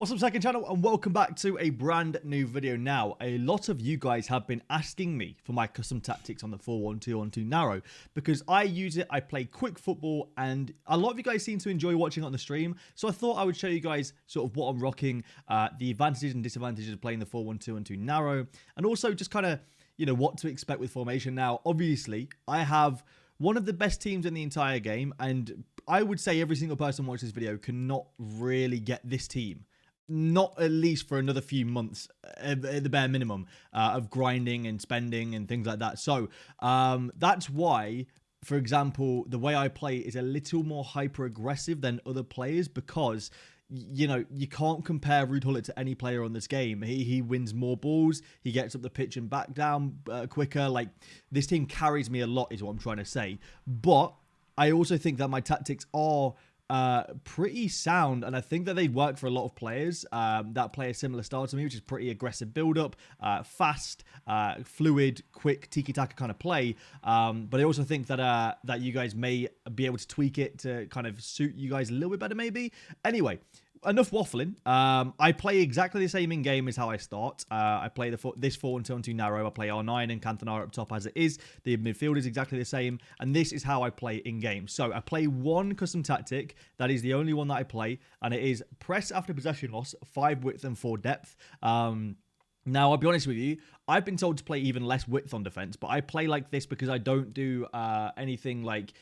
What's up, second channel, and welcome back to a brand new video. Now, a lot of you guys have been asking me for my custom tactics on the 4-1-2-on-2 narrow because I use it, I play quick football, and a lot of you guys seem to enjoy watching it on the stream. So I thought I would show you guys sort of what I'm rocking, the advantages and disadvantages of playing the 4-1-2-on-2 narrow, and also just kind of, what to expect with formation. Now, obviously, I have one of the best teams in the entire game, and I would say every single person watching this video cannot really get this team. Not at least for another few months, at the bare minimum, of grinding and spending and things like that. So that's why, for example, the way I play is a little more hyper-aggressive than other players because, you can't compare Ruud Gullit to any player on this game. He wins more balls. He gets up the pitch and back down quicker. Like, this team carries me a lot is what I'm trying to say. But I also think that my tactics are pretty sound, and I think that they work for a lot of players that play a similar style to me, which is pretty aggressive build-up, fast, fluid, quick, Tiki Taka kind of play. But I also think that that you guys may be able to tweak it to kind of suit you guys a little bit better, maybe. Anyway, enough waffling. I play exactly the same in game as how I start. I play this 4-1-2-on-2 narrow. I play R9 and Cantona up top as it is. The midfield is exactly the same, and this is how I play in game. So I play one custom tactic. That is the only one that I play, and it is press after possession loss, 5 width and 4 depth. Now, I'll be honest with you, I've been told to play even less width on defense, but I play like this because I don't do anything like,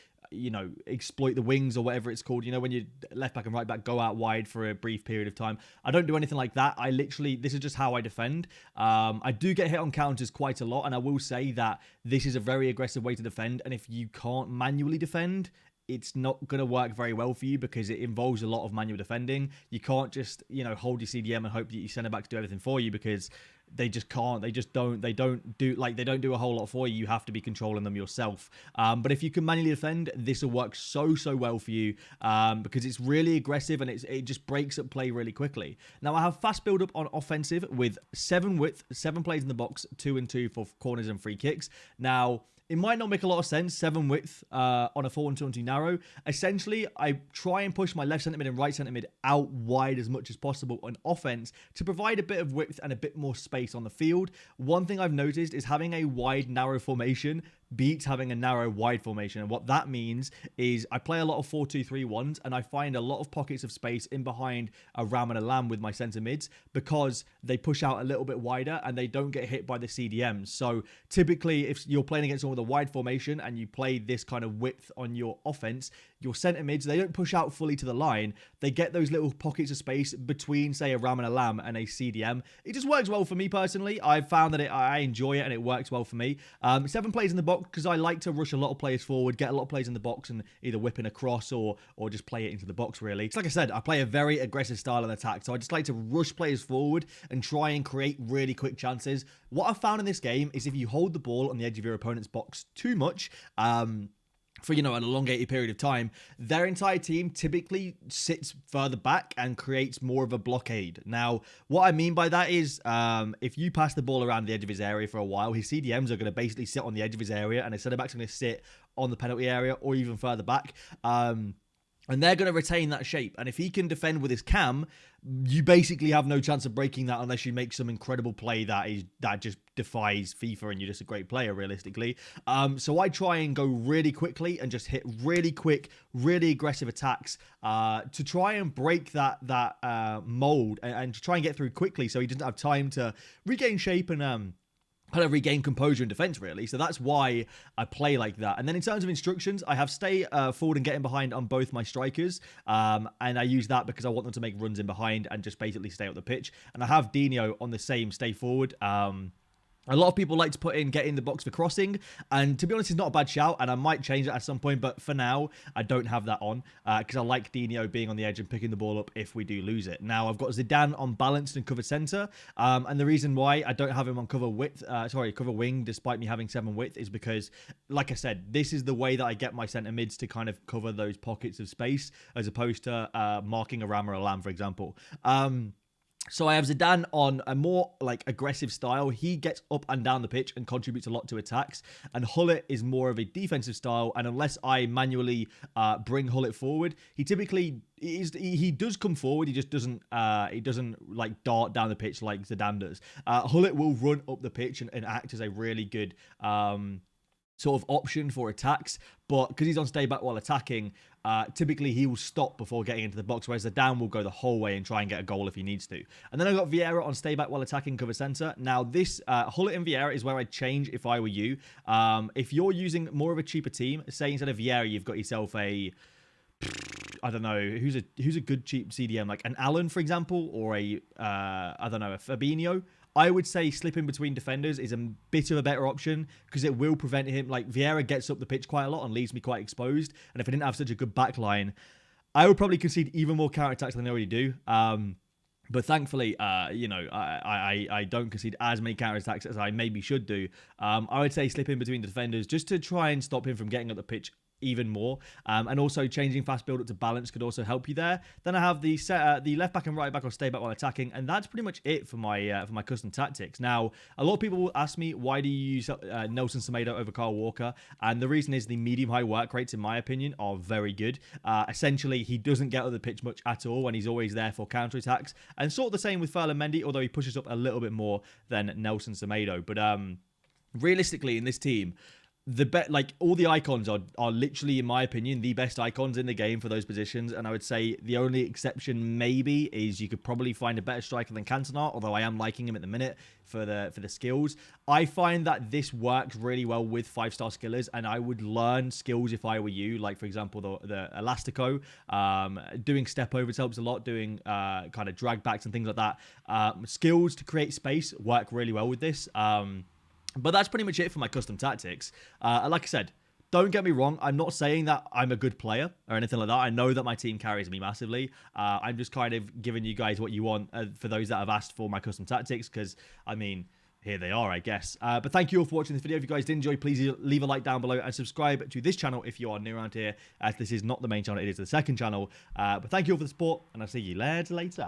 exploit the wings or whatever it's called. When you left back and right back go out wide for a brief period of time. I don't do anything like that. This is just how I defend. I do get hit on counters quite a lot, and I will say that this is a very aggressive way to defend, and if you can't manually defend, it's not going to work very well for you because it involves a lot of manual defending. You can't just, hold your CDM and hope that you send it back to do everything for you because they just can't. They don't do a whole lot for you. You have to be controlling them yourself. But if you can manually defend, this will work so well for you because it's really aggressive and it just breaks up play really quickly. Now, I have fast build up on offensive with 7 width, 7 plays in the box, 2 and 2 for corners and free kicks. Now, it might not make a lot of sense, 7 width on a 4-1-2-on-2 narrow. Essentially, I try and push my left centre mid and right centre mid out wide as much as possible on offense to provide a bit of width and a bit more space on the field. One thing I've noticed is having a wide, narrow formation beats having a narrow, wide formation. And what that means is I play a lot of 4-2-3-1s, and I find a lot of pockets of space in behind a Ram and a Lamb with my centre mids because they push out a little bit wider and they don't get hit by the CDMs. So typically, if you're playing against someone with a wide formation and you play this kind of width on your offense, your centre mids, they don't push out fully to the line. They get those little pockets of space between, say, a Ram and a Lamb and a CDM. It just works well for me personally. I've found that I enjoy it and it works well for me. 7 plays in the box because I like to rush a lot of players forward, get a lot of players in the box and either whip in a cross or just play it into the box, really. So like I said, I play a very aggressive style of attack, so I just like to rush players forward and try and create really quick chances. What I've found in this game is if you hold the ball on the edge of your opponent's box too much, for, an elongated period of time, their entire team typically sits further back and creates more of a blockade. Now, what I mean by that is if you pass the ball around the edge of his area for a while, his CDMs are going to basically sit on the edge of his area and his centre-backs are going to sit on the penalty area or even further back. And they're going to retain that shape. And if he can defend with his cam, you basically have no chance of breaking that unless you make some incredible play that just defies FIFA and you're just a great player, realistically. So I try and go really quickly and just hit really quick, really aggressive attacks to try and break that mold and to try and get through quickly so he doesn't have time to regain shape and kind of regain composure in defense, really. So that's why I play like that. And then in terms of instructions, I have stay forward and getting behind on both my strikers. And I use that because I want them to make runs in behind and just basically stay up the pitch. And I have Dino on the same stay forward. A lot of people like to put in get in the box for crossing, and to be honest, it's not a bad shout, and I might change that at some point, but for now, I don't have that on, because I like Dino being on the edge and picking the ball up if we do lose it. Now, I've got Zidane on balanced and cover centre, and the reason why I don't have him on cover wing, despite me having 7 width, is because, like I said, this is the way that I get my centre mids to kind of cover those pockets of space, as opposed to marking a Ram or a Lamb, for example. So I have Zidane on a more like aggressive style. He gets up and down the pitch and contributes a lot to attacks. And Hullet is more of a defensive style. And unless I manually bring Hullet forward, he typically he does come forward. He just doesn't like dart down the pitch like Zidane does. Hullet will run up the pitch and act as a really good sort of option for attacks, but because he's on stay back while attacking, typically he will stop before getting into the box, whereas the down will go the whole way and try and get a goal if he needs to. And then I got Vieira on stay back while attacking, cover center. Now this Hullet and Vieira is where I'd change if I were you. If you're using more of a cheaper team, say instead of Vieira you've got yourself a, I don't know, who's a good cheap CDM, like an Allen for example, or a I don't know, a Fabinho. I would say slipping between defenders is a bit of a better option because it will prevent him. Like Vieira gets up the pitch quite a lot and leaves me quite exposed. And if I didn't have such a good back line, I would probably concede even more counterattacks than I already do. But thankfully, you know, I don't concede as many counterattacks as I maybe should do. I would say slip in between the defenders just to try and stop him from getting up the pitch even more, and also changing fast build up to balance could also help you there. Then I have the left back and right back or stay back while attacking, and that's pretty much it for my custom tactics. Now, a lot of people will ask me, why do you use Nelson Semedo over Kyle Walker? And the reason is the medium high work rates, in my opinion, are very good. Essentially, he doesn't get on the pitch much at all, and he's always there for counter attacks. And sort of the same with Ferland Mendy, although he pushes up a little bit more than Nelson Semedo. But realistically, in this team, like all the icons are literally, in my opinion, the best icons in the game for those positions. And I would say the only exception maybe is you could probably find a better striker than Cantona, although I am liking him at the minute for the skills. I find that this works really well with 5-star skillers, and I would learn skills if I were you. Like for example, the Elastico, doing step overs helps a lot. Doing kind of drag backs and things like that. Skills to create space work really well with this. But that's pretty much it for my custom tactics. Like I said, don't get me wrong. I'm not saying that I'm a good player or anything like that. I know that my team carries me massively. I'm just kind of giving you guys what you want for those that have asked for my custom tactics because, I mean, here they are, I guess. But thank you all for watching this video. If you guys did enjoy, please leave a like down below and subscribe to this channel if you are new around here, as this is not the main channel. It is the second channel. But thank you all for the support, and I'll see you later.